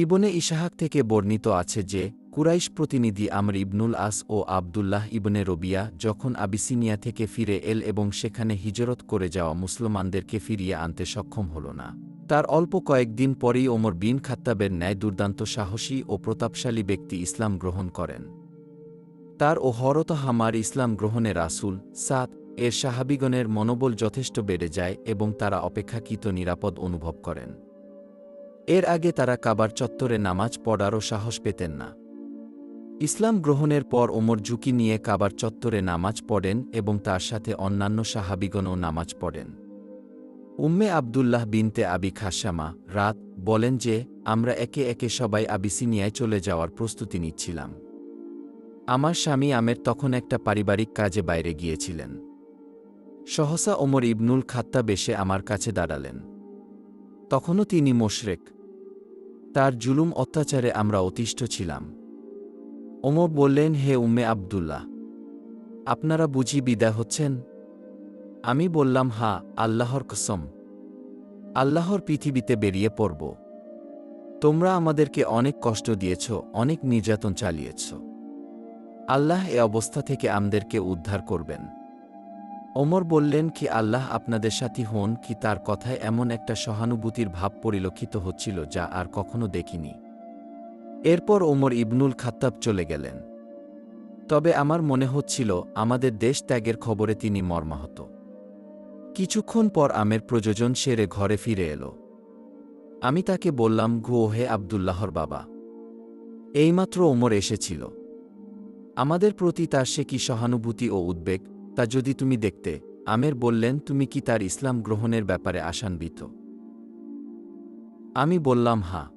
ইবনে ইসহাক থেকে বর্ণিত আছে যে, কুরাইশ প্রতিনিধি আমর ইবনুল আস ও আবদুল্লাহ ইবনে রবিয়া যখন আবিসিনিয়া থেকে ফিরে এল এবং সেখানে হিজরত করে যাওয়া মুসলমানদেরকে ফিরিয়ে আনতে সক্ষম হল না, তার অল্প কয়েকদিন পরেই ওমর বিন খাত্তাবের ন্যায় দুর্দান্ত সাহসী ও প্রতাপশালী ব্যক্তি ইসলাম গ্রহণ করেন। তার ও হরত হামার ইসলাম গ্রহণে রাসূল সাদ এর সাহাবিগণের মনোবল যথেষ্ট বেড়ে যায় এবং তারা অপেক্ষাকৃত নিরাপদ অনুভব করেন। এর আগে তারা কাবার চত্বরে নামাজ পড়ারও সাহস পেতেন না। ইসলাম গ্রহণের পর ওমর ঝুঁকি নিয়ে কাবার চত্বরে নামাজ পড়েন এবং তার সাথে অন্যান্য সাহাবিগণও নামাজ পড়েন। উম্মে আবদুল্লাহ বিনতে আবি খাসামা রাত বলেন যে, আমরা একে একে সবাই আবিসিনিয়ায় চলে যাওয়ার প্রস্তুতি নিচ্ছিলাম। আমার স্বামী আমের তখন একটা পারিবারিক কাজে বাইরে গিয়েছিলেন। সহসা ওমর ইবনুল খাত্তাব এসে আমার কাছে দাঁড়ালেন। তখনও তিনি মোশরেক। তার জুলুম অত্যাচারে আমরা অতিষ্ঠ ছিলাম। ওমর বললেন, হে উম্মে আবদুল্লাহ, আপনারা বুঝি বিদায় হচ্ছেন? আমি বললাম, হ্যাঁ, আল্লাহর কসম, আল্লাহর পৃথিবীতে বেরিয়ে পড়ব। তোমরা আমাদেরকে অনেক কষ্ট দিয়েছ, অনেক নির্যাতন চালিয়েছ। আল্লাহ এ অবস্থা থেকে আমাদেরকে উদ্ধার করবেন। ওমর বললেন, কি আল্লাহ আপনাদের সাথী হন কি? তার কথায় এমন একটা সহানুভূতির ভাব পরিলক্ষিত হচ্ছিল যা আর কখনো দেখিনি। এরপর ওমর ইবনুল খাত্তাব চলে গেলেন। তবে আমার মনে হচ্ছিল আমাদের দেশ ত্যাগের খবরে তিনি মর্মাহত। কিছুক্ষণ পর আমের প্রযোজন সেরে ঘরে ফিরে এল। আমি তাকে বললাম, গো হে আবদুল্লাহর বাবা, এইমাত্র ওমর এসেছিল। আমাদের প্রতি তার সে কি সহানুভূতি ও উদ্বেগ তা যদি তুমি দেখতে। আমের বললেন, তুমি কি তার ইসলাম গ্রহণের ব্যাপারে আশান্বিত? আমি বললাম, হ্যাঁ।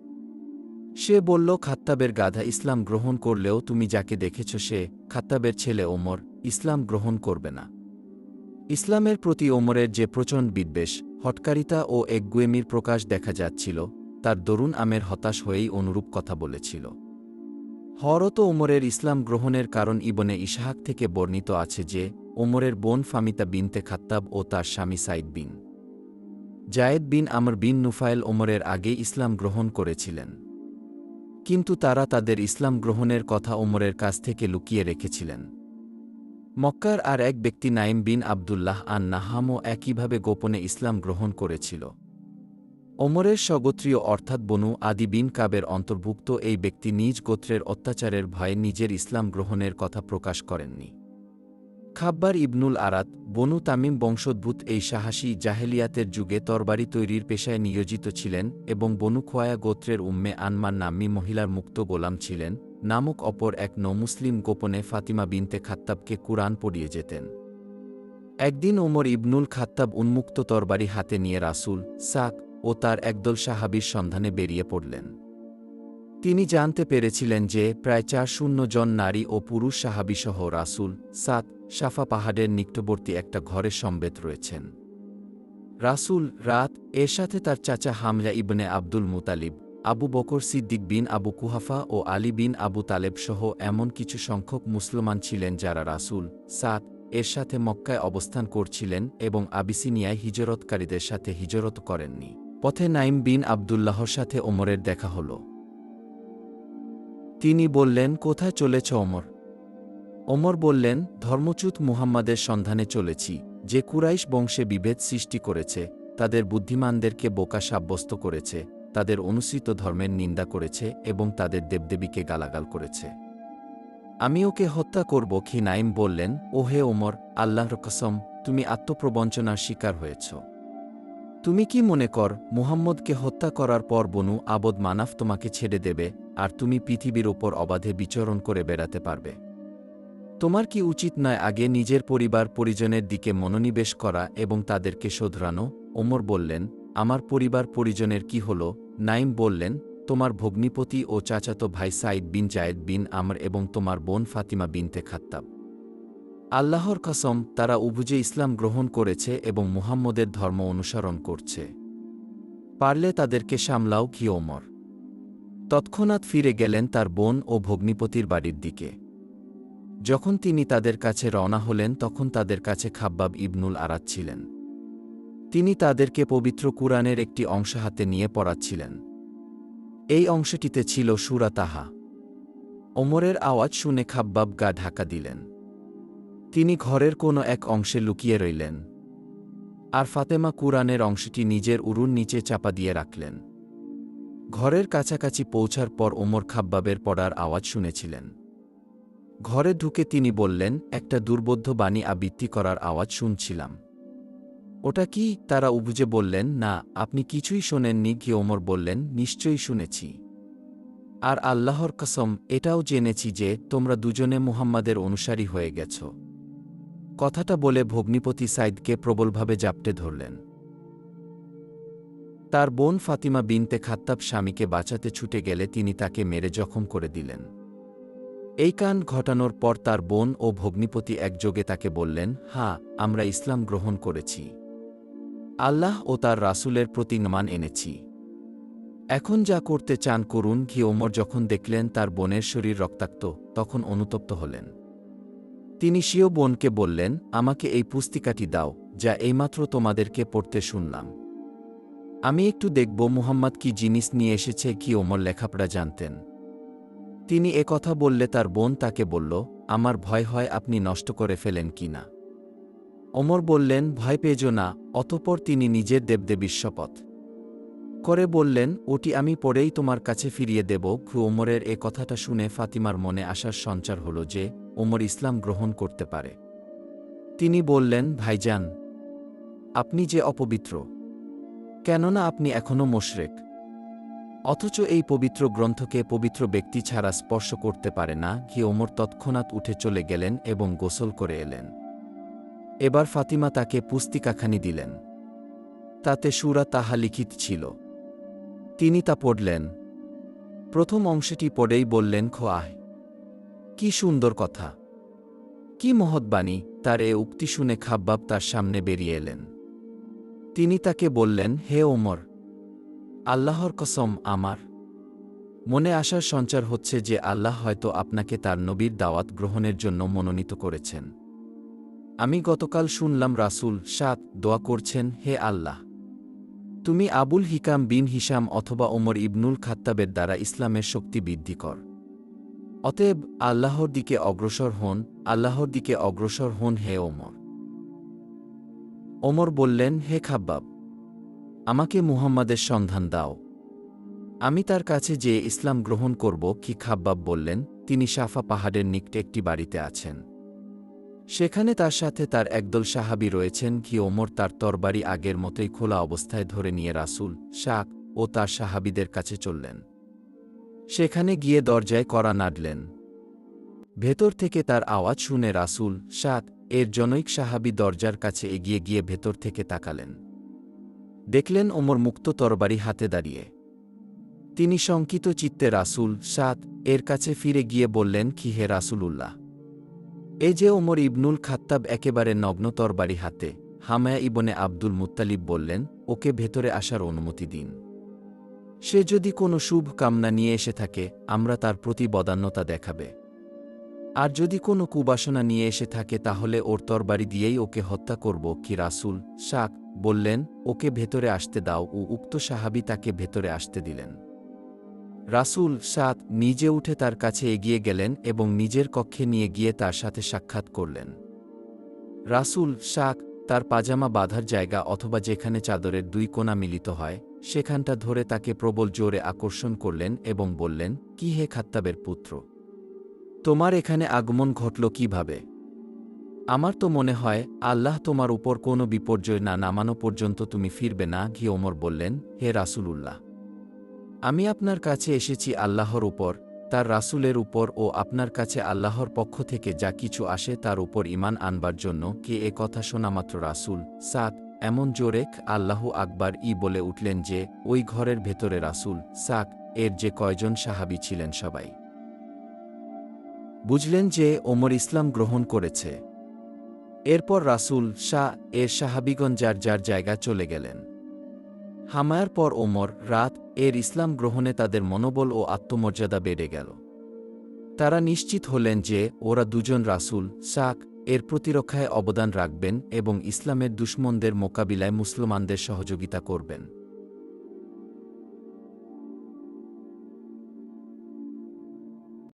সে বলল, খাত্তাবের গাধা ইসলাম গ্রহণ করলেও তুমি যাকে দেখেছ সে, খাত্তাবের ছেলে ওমর, ইসলাম গ্রহণ করবে না। ইসলামের প্রতি ওমরের যে প্রচণ্ড বিদ্বেষ, হটকারিতা ও একগুয়েমির প্রকাশ দেখা যাচ্ছিল, তার দরুন আমের হতাশ হয়েই অনুরূপ কথা বলেছিল। হরত ওমরের ইসলাম গ্রহণের কারণ ইবনে ইসহাক থেকে বর্ণিত আছে যে, ওমরের বোন ফামিতা বিনতে খাত্তাব ও তার স্বামী সাইদ বিন জায়েদ বিন আমর বিন নুফাইল ওমরের আগেই ইসলাম গ্রহণ করেছিলেন, কিন্তু তারা তাদের ইসলাম গ্রহণের কথা ওমরের কাছ থেকে লুকিয়ে রেখেছিলেন। মক্কার আর এক ব্যক্তি নাইম বিন আবদুল্লাহ আন নাহামও একইভাবে গোপনে ইসলাম গ্রহণ করেছিল। ওমরের স্বগোত্রীয় অর্থাৎ বনু আদি বিন কাবের অন্তর্ভুক্ত এই ব্যক্তি নিজ গোত্রের অত্যাচারের ভয়ে নিজের ইসলাম গ্রহণের কথা প্রকাশ করেননি। খাব্বার ইবনুল আরাত বনু তামিম বংশোদ্ভূত এই সাহসী জাহেলিয়াতের যুগে তরবারি তৈরির পেশায় নিয়োজিত ছিলেন এবং বনু খোয়ায়া গোত্রের উম্মে আনমার নাম্নী মহিলার মুক্ত গোলাম ছিলেন নামক অপর এক নমুসলিম গোপনে ফাতিমা বিনতে খাত্তাবকে কুরআন পড়িয়ে যেতেন। একদিন ওমর ইবনুল খাত্তাব উন্মুক্ত তরবারি হাতে নিয়ে রাসূল সাক ও তার একদল সাহাবীর সন্ধানে বেরিয়ে পড়লেন। তিনি জানতে পেরেছিলেন যে প্রায় 400 জন নারী ও পুরুষ সাহাবীসহ রাসূল সাদ সাফা পাহাড়ের নিকটবর্তী একটা ঘরে সমবেত রয়েছেন। রাসূল রাত এর সাথে তার চাচা হামজা ইবনে আব্দুল মুতালিব, আবু বকর সিদ্দিক বিন আবু কুহাফা ও আলী বিন আবু তালেব সহ এমন কিছু সংখ্যক মুসলমান ছিলেন যারা রাসূল সাদ এর সাথে মক্কায় অবস্থান করছিলেন এবং আবিসিনিয়ায় হিজরতকারীদের সাথে হিজরত করেননি। পথে নাইম বিন আবদুল্লাহর সাথে ওমরের দেখা হল। তিনি বললেন, কোথায় চলেছ ওমর? ওমর বললেন, ধর্মচ্যুত মুহাম্মাদের সন্ধানে চলেছি, যে কুরাইশ বংশে বিভেদ সৃষ্টি করেছে, তাদের বুদ্ধিমানদেরকে বোকা সাব্যস্ত করেছে, তাদের অনুসৃত ধর্মের নিন্দা করেছে এবং তাদের দেবদেবীকে গালাগাল করেছে। আমি ওকে হত্যা করব কি? নাইম বললেন, ও হে ওমর, আল্লাহর কসম, তুমি আত্মপ্রবঞ্চনার শিকার হয়েছ। তুমি কি মনে কর মুহাম্মদকে হত্যা করার পর বনু আবদ মানাফ তোমাকে ছেড়ে দেবে আর তুমি পৃথিবীর ওপর অবাধে বিচরণ করে বেড়াতে পারবে? তোমার কি উচিত নয় আগে নিজের পরিবার পরিজনের দিকে মনোনিবেশ করা এবং তাদেরকে শোধরানো? ওমর বললেন, আমার পরিবার পরিজনের কি হল? নাইম বললেন, তোমার ভগ্নিপতি ও চাচাতো ভাই সাইদ বিন জায়েদ বিন আমর এবং তোমার বোন ফাতিমা বিনতে খাত্তাব। আল্লাহর কসম, তারা উভুজে ইসলাম গ্রহণ করেছে এবং মুহাম্মদের ধর্ম অনুসরণ করছে। পারলে তাদেরকে সামলাও কি? ওমর তৎক্ষণাৎ ফিরে গেলেন তার বোন ও ভগ্নিপতির বাড়ির দিকে। যখন তিনি তাদের কাছে রওনা হলেন তখন তাদের কাছে খাব্বাব ইবনুল আরাত ছিলেন। তিনি তাদেরকে পবিত্র কুরআনের একটি অংশ হাতে নিয়ে পড়াচ্ছিলেন। এই অংশটিতে ছিল সূরা তাহা। ওমরের আওয়াজ শুনে খাব্বাব গা ঢাকা দিলেন। তিনি ঘরের কোনো এক অংশে লুকিয়ে রইলেন। আর ফাতেমা কুরআনের অংশটি নিজের উরুর নিচে চাপা দিয়ে রাখলেন। ঘরের কাছাকাছি পৌঁছার পর ওমর খাব্বাবের পড়ার আওয়াজ শুনেছিলেন। ঘরে ঢুকে তিনি বললেন, একটা দুর্বোধ্য বাণী আবৃত্তি করার আওয়াজ শুনছিলাম। ওটা কি? তারা উবুজে বললেন, না, আপনি কিছুই শোনেননি। কি? ওমর বললেন, নিশ্চয়ই শুনেছি। আর আল্লাহর কসম, এটাও জেনেছি যে তোমরা দুজনে মুহাম্মাদের অনুসারী হয়ে গেছ। কথাটা বলে ভগ্নিপতি সাইদকে প্রবলভাবে জাপটে ধরলেন। তার বোন ফাতিমা বিনতে খাত্তাব স্বামীকে বাঁচাতে ছুটে গেলে তিনি তাকে মেরে জখম করে দিলেন। এই কাণ্ড ঘটানোর পর তার বোন ও ভগ্নিপতি একযোগে তাকে বললেন, হ্যাঁ, আমরা ইসলাম গ্রহণ করেছি। আল্লাহ ও তার রাসূলের প্রতি ঈমান এনেছি। এখন যা করতে চান করুন। কি? ওমর যখন দেখলেন তার বোনের শরীর রক্তাক্ত, তখন অনুতপ্ত হলেন। তিনি স্বীয় বোনকে বললেন, আমাকে এই পুস্তিকাটি দাও, যা এইমাত্র তোমাদেরকে পড়তে শুনলাম। আমি একটু দেখব মুহাম্মদ কি জিনিস নিয়ে এসেছে। কি? ওমর লেখাপড়া জানতেন। তিনি কথা বললে তার বোন তাকে বলল, আমার ভয় হয় আপনি নষ্ট করে ফেলেন কি না। ওমর বললেন, ভয় পেজো না। অতঃপর তিনি নিজের দেবদেবীর শপথ করে বললেন, ওটি আমি পড়েই তোমার কাছে ফিরিয়ে দেব। ওমরের কথাটা শুনে ফাতিমার মনে আশার সঞ্চার হল যে ওমর ইসলাম গ্রহণ করতে পারে। তিনি বললেন, ভাইজান, আপনি যে অপবিত্র, কেননা আপনি এখনও মুশরিক। অথচ এই পবিত্র গ্রন্থকে পবিত্র ব্যক্তি ছাড়া স্পর্শ করতে পারে না। কি? ওমর তৎক্ষণাৎ উঠে চলে গেলেন এবং গোসল করে এলেন। এবার ফাতিমা তাকে পুস্তিকাখানি দিলেন। তাতে সূরা তাহা লিখিত ছিল। তিনি তা পড়লেন। প্রথম অংশটি পড়েই বললেন, খোয়াহ, কি সুন্দর কথা, কি মহৎ বাণী। তার উক্তি শুনে খাব্বাব তার সামনে বেরিয়ে এলেন। তিনি তাকে বললেন, হে ওমর, আল্লাহর কসম, আমার মনে আশার সঞ্চার হচ্ছে যে আল্লাহ হয়তো আপনাকে তার নবীর দাওয়াত গ্রহণের জন্য মনোনীত করেছেন। আমি গতকাল শুনলাম রাসূল দোয়া করছেন, হে আল্লাহ, তুমি আবুল হিকাম বিন হিশাম অথবা ওমর ইবনুল খাত্তাবের দ্বারা ইসলামের শক্তি বৃদ্ধি কর। অতএব আল্লাহর দিকে অগ্রসর হন, আল্লাহর দিকে অগ্রসর হন হে ওমর। ওমর বললেন, হে খাব্বাব, আমাকে মুহাম্মাদের সন্ধান দাও, আমি তার কাছে যেয়ে ইসলাম গ্রহণ করব। কি? খাব্বাব বললেন, তিনি সাফা পাহাড়ের নিকটে একটি বাড়িতে আছেন। সেখানে তার সাথে তার একদল সাহাবী রয়েছেন। কি? ওমর তার তরবারি আগের মতোই খোলা অবস্থায় ধরে নিয়ে রাসূল ও তার সাহাবীদের কাছে চললেন। সেখানে গিয়ে দরজায় কড়া নাড়লেন। ভেতর থেকে তার আওয়াজ শুনে রাসূল এর জনৈক সাহাবী দরজার কাছে এগিয়ে গিয়ে ভেতর থেকে তাকালেন। দেখলেন ওমর মুক্ত তরবারি হাতে দাঁড়িয়ে। তিনি শঙ্কিত চিত্তে রাসূল এর কাছে ফিরে গিয়ে বললেন, কি হে রাসূলুল্লাহ, এই যে ওমর ইবনুল খাত্তাব একেবারে নগ্ন তরবারি হাতে। হামায়া ইবনে আব্দুল মুত্তালিব বললেন, ওকে ভেতরে আসার অনুমতি দিন। সে যদি কোনো শুভ কামনা নিয়ে এসে থাকে, আমরা তার প্রতি বদান্যতা দেখাবে। আর যদি কোনো কুবাসনা নিয়ে এসে থাকে, তাহলে ওর তরবারি দিয়েই ওকে হত্যা করব। কি? রাসূল বললেন, ওকে ভেতরে আসতে দাও। ও উক্ত সাহাবী তাকে ভেতরে আসতে দিলেন। রাসূল নিজে উঠে তার কাছে এগিয়ে গেলেন এবং নিজের কক্ষে নিয়ে গিয়ে তার সাথে সাক্ষাৎ করলেন। রাসূল তার পাজামা বাঁধার জায়গা অথবা যেখানে চাদরের দুই কোণা মিলিত হয়, সেখানটা ধরে তাকে প্রবল জোরে আকর্ষণ করলেন এবং বললেন, কি হে খাত্তাবের পুত্র, তোমার এখানে আগমন ঘটল কিভাবে? আমার তো মনে হয় আল্লাহ তোমার উপর কোনো বিপর্যয় না নামানো পর্যন্ত তুমি ফিরবে না। কি? ওমর বললেন, হে রাসূলুল্লাহ, আমি আপনার কাছে এসেছি আল্লাহর উপর, তার রাসূলের উপর ও আপনার কাছে আল্লাহর পক্ষ থেকে যা কিছু আসে তার উপর ঈমান আনবার জন্য। কে? কথা শোনামাত্র রাসূল এমন জোরে আল্লাহু আকবার বলে উঠলেন যে ওই ঘরের ভেতরে রাসূল এর যে কয়জন সাহাবী ছিলেন সবাই বুঝলেন যে ওমর ইসলাম গ্রহণ করেছে। এরপর রাসূল এর সাহাবীগণ যার যার জায়গা চলে গেলেন। হামায়ার পর ওমর এর ইসলাম গ্রহণে তাদের মনোবল ও আত্মমর্যাদা বেড়ে গেল। তারা নিশ্চিত হলেন যে ওরা দুজন রাসূল এর প্রতিরক্ষায় অবদান রাখবেন এবং ইসলামের দুশমনদের মোকাবিলায় মুসলমানদের সহযোগিতা করবেন।